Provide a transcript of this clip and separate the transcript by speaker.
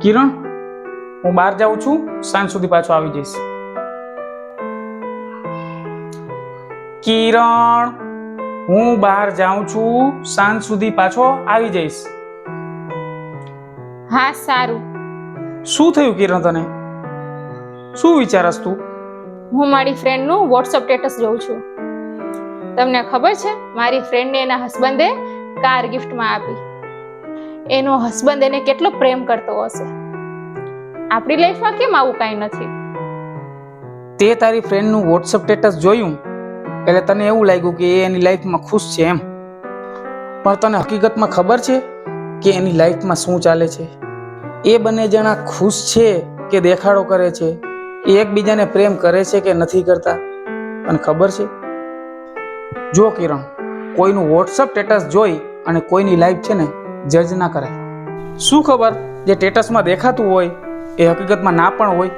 Speaker 1: કિરણ, હું બહાર જાઉં છું, સાંજ સુધી પાછો આવી જઈશ. કિરણ, હું બહાર જાઉં છું, સાંજ સુધી પાછો આવી જઈશ.
Speaker 2: હા સારું.
Speaker 1: શું થયું કિરણ તને? શું વિચારસ તું?
Speaker 2: હું મારી ફ્રેન્ડનું વોટ્સઅપ સ્ટેટસ જોઉં છું. તમને ખબર છે મારી ફ્રેન્ડને એના હસબન્ડે કાર ગિફ્ટમાં આપી. એનો હસબન્ડ એને કેટલો પ્રેમ કરતો હશે. આપણી લાઈફમાં કેમ આવું કાંઈ નથી?
Speaker 1: તે તારી ફ્રેન્ડનું વોટ્સઅપ સ્ટેટસ જોયું એટલે તને એવું લાગ્યું કે એ એની લાઈફમાં ખુશ છે એમ. પણ તને હકીકતમાં ખબર છે કે એની લાઈફમાં શું ચાલે છે? એ બંને જણા ખુશ છે કે દેખાડો કરે છે? એ એકબીજાને પ્રેમ કરે છે કે નથી કરતા? તને ખબર છે? જો કિરણ, કોઈનું વોટ્સઅપ સ્ટેટસ જોઈ અને કોઈની લાઈફ છે ને જજ ના કરાય. શું ખબર જે સ્ટેટસમાં દેખાતું હોય એ હકીકતમાં ના પણ હોય.